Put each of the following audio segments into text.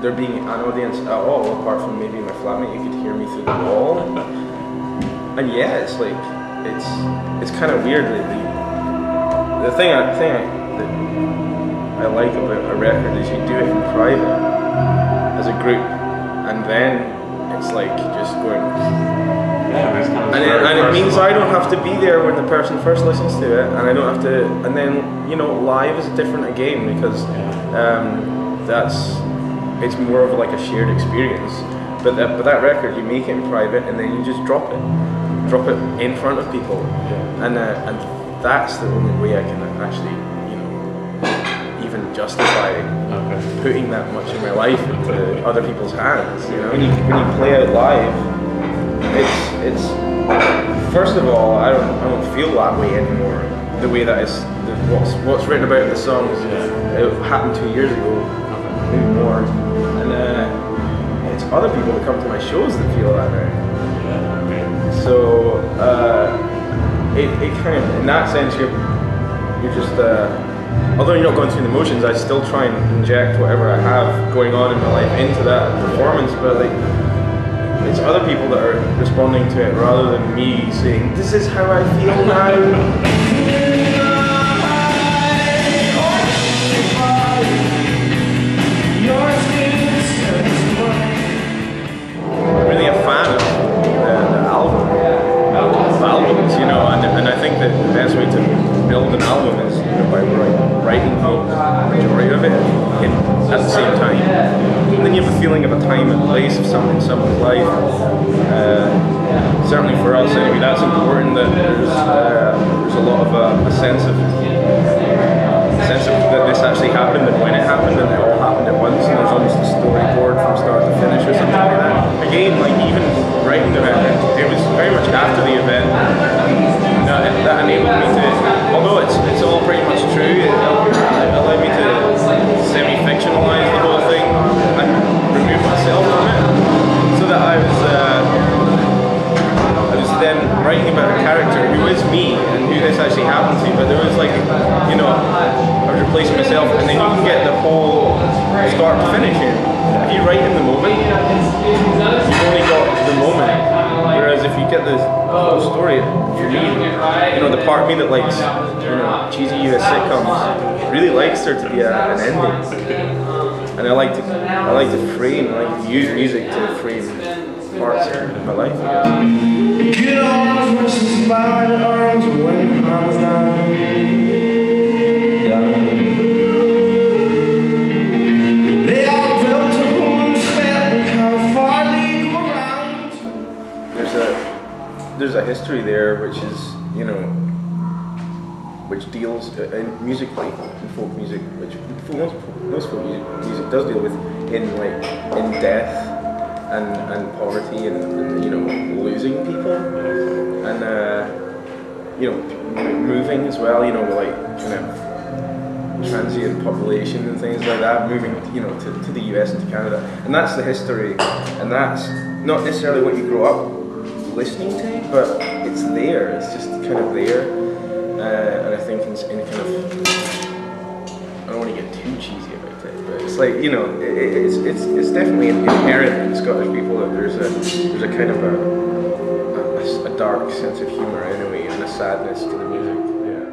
there being an audience at all, apart from maybe my flatmate, you could hear me through the wall. And yeah, it's like, it's kind of weird lately. The thing that I like about a record is you do it in private as a group, and then it's like just going. And it means I don't have to be there when the person first listens to it, and I don't have to. And then live is different again because it's more of like a shared experience. But that record, you make it in private, and then you just drop it in front of people, and that's the only way I can actually even justify putting that much of my life into other people's hands. When you play out live, it's first of all, I don't feel that way anymore. The way that is what's written about in the songs, it happened 2 years ago, maybe more, and it's other people that come to my shows that feel that now. So it kind of, in that sense, you're just although you're not going through the motions, I still try and inject whatever I have going on in my life into that performance, but like, it's other people that are responding to it rather than me saying, this is how I feel now. I'm really a fan of the albums, and I think that the best way to build an album is by writing the majority of it at the same time. And then you have a feeling of a time and place of someone's life. Certainly for us, anyway, that's important. That there's a lot of a sense of that this actually happened and when it happened and it all happened at once. And there's almost a storyboard from start to finish or something like that. Again, like even writing the record, it was very much after the event that enabled me to, although it's all pretty much true, it allowed me to semi-fictionalize the whole thing and remove myself from it, so that I was then writing about a character who is me and who this actually happened to, but there was like, I was replacing myself, and then you can get the whole start to finish in. If you write in the moment, you've only got the moment, whereas if you get the whole story, for me, the part of me that likes, cheesy US sitcoms really likes there to be an ending, and I like to frame, I like to use music to frame parts of my life, I guess. Get on versus by the arms when I was down. They all felt to who felt and how far they go around. There's a history there which is, which deals musically in folk music, which most folk music does deal with in death and poverty and losing people and moving as well, like kind of transient population and things like that, moving to the US and to Canada, and that's the history, and that's not necessarily what you grow up listening to, but it's there, it's just kind of there. And I think in kind of, I don't want to get too cheesy about it, but it's like, it's definitely inherent in Scottish people that there's a kind of a dark sense of humour anyway, and a sadness to the music. Yeah.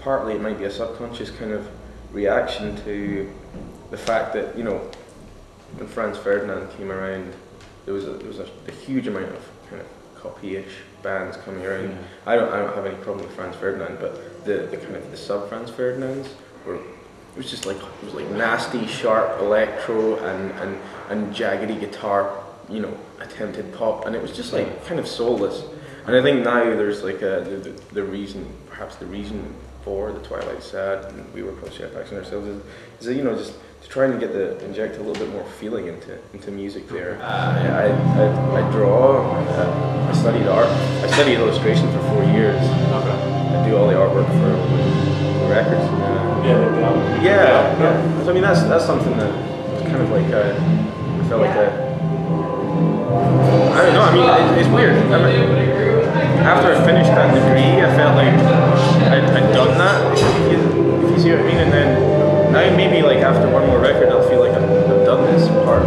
Partly it might be a subconscious kind of reaction to the fact that, when Franz Ferdinand came around, there was a huge amount of kind of copy-ish bands coming around. Yeah. I don't have any problem with Franz Ferdinand, but the kind of the sub Franz Ferdinands were, it was like nasty, sharp electro and jaggedy guitar, attempted pop, and it was just like kind of soulless. And I think now there's like the reason for the Twilight Sad, and we were called Jetpacks ourselves, is that, just to try and inject a little bit more feeling into music there. I draw, I studied art, I studied illustration for 4 years. Okay. I do all the artwork for the records. Yeah. So I mean that's something that was kind of like I felt like I don't know. I mean it's weird. After I finished that degree, I felt like I'd done that. If you see what I mean, and then now maybe like after one more record, I'll feel like I've done this part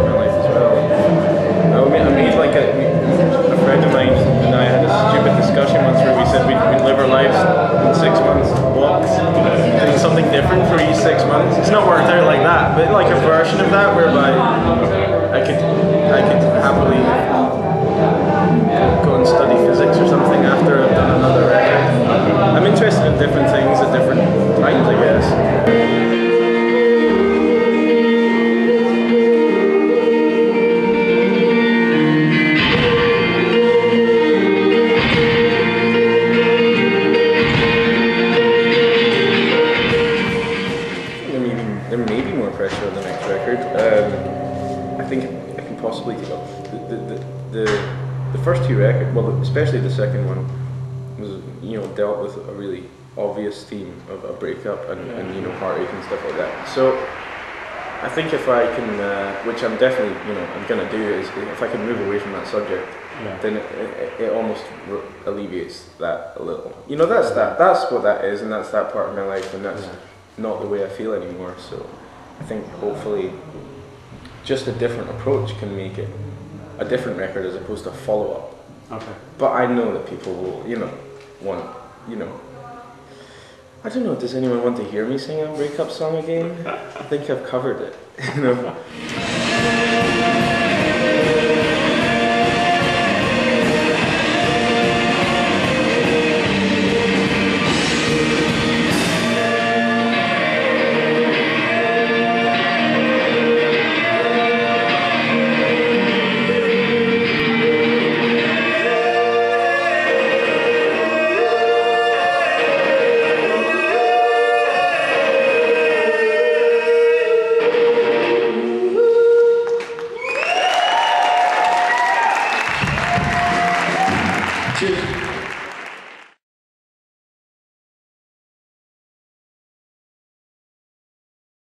the first two records, well, especially the second one, was, you know, dealt with a really obvious theme of a breakup and you know, heartache and stuff like that. So I think if I can, which I'm definitely, you know, I'm gonna do, is if I can move away from that subject, then it almost alleviates that a little. You know, that's what that is, and that's that part of my life, and that's not the way I feel anymore. So I think hopefully just a different approach can make it a different record as opposed to a follow-up. Okay. But I know that people will, you know, want, you know, I don't know, does anyone want to hear me sing a breakup song again? I think I've covered it, you know.